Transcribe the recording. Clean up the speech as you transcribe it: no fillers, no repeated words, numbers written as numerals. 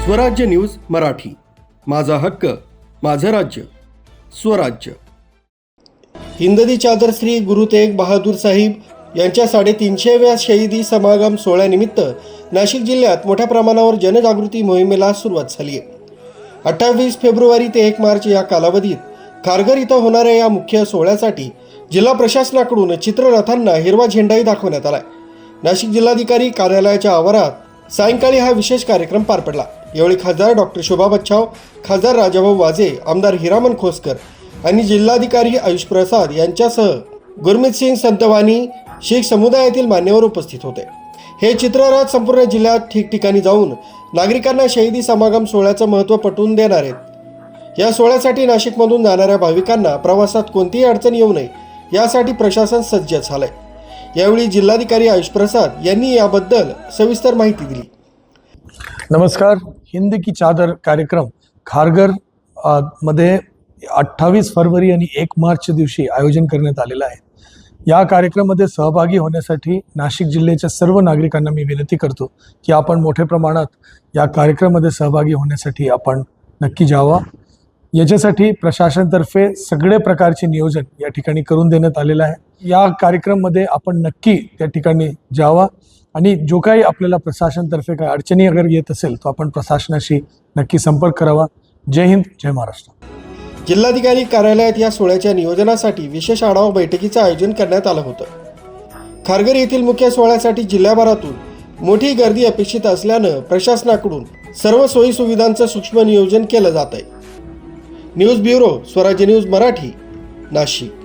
स्वराज्य न्यूज मराठी, माझा हक्क माझं राज्य स्वराज्य। हिंददी चादर श्री गुरु तेग बहादूर साहिब यांच्या 350व्या शहीदी समागम सोहळ्यानिमित्त नाशिक जिल्ह्यात मोठ्या प्रमाणावर जनजागृती मोहिमेला सुरुवात झाली आहे। 28 फेब्रुवारी ते 1 मार्च या कालावधीत खारघर इथं होणाऱ्या या मुख्य सोहळ्यासाठी जिल्हा प्रशासनाकडून चित्ररथांना हिरवा झेंडाही दाखवण्यात आला। नाशिक जिल्हाधिकारी कार्यालयाच्या आवारात सायंकाळी हा विशेष कार्यक्रम पार पडला। यावेळी खासदार डॉक्टर शोभा बच्छाव, खासदार राजाभाऊ वाजे, आमदार हिरामन खोसकर आणि जिल्हाधिकारी आयुष प्रसाद यांच्यासह गुरमीत सिंग संतवानी शीख समुदायातील मान्यवर उपस्थित होते। हे चित्ररथ संपूर्ण जिल्ह्यात ठिकठिकाणी जाऊन नागरिकांना शहीदी समागम सोहळ्याचं महत्त्व पटवून देणार आहेत। या सोहळ्यासाठी नाशिकमधून जाणाऱ्या भाविकांना प्रवासात कोणतीही अडचण येऊ नये यासाठी प्रशासन सज्ज झालंय। यावेळी जिल्हाधिकारी आयुष प्रसाद यांनी याबद्दल सविस्तर माहिती दिली। नमस्कार। हिंद की चादर कार्यक्रम खारघर मध्ये 28 फरवरी आणि 1 मार्च दिवशी आयोजन करण्यात आलेला आहे। या कार्यक्रमामध्ये सहभागी होण्यासाठी नाशिक जिल्ह्याच्या सर्व नागरिकांना मी विनंती करतो की आपण मोठ्या प्रमाणात या कार्यक्रमामध्ये सहभागी होण्यासाठी आपण नक्की जावा। याच्यासाठी प्रशासनातर्फे सगळे प्रकारचे नियोजन या ठिकाणी करून देण्यात आलेलं आहे। या कार्यक्रमामध्ये आपण नक्की त्या ठिकाणी जावा आणि जो काही आपल्याला प्रशासनातर्फे काही अडचणी अगर येत असेल तो आपण प्रशासनाशी नक्की संपर्क करावा। जय हिंद, जय महाराष्ट्र। जिल्हाधिकारी कार्यालयात या सोहळ्याच्या नियोजनासाठी विशेष आढावा बैठकीचं आयोजन करण्यात आलं होतं। खारघर येथील मुख्य सोहळ्यासाठी जिल्ह्याभरातून मोठी गर्दी अपेक्षित असल्यानं प्रशासनाकडून सर्व सोयी सुविधांचं सूक्ष्म नियोजन केलं जात आहे। न्यूज ब्युरो, स्वराज्य न्यूज मराठी, नाशिक।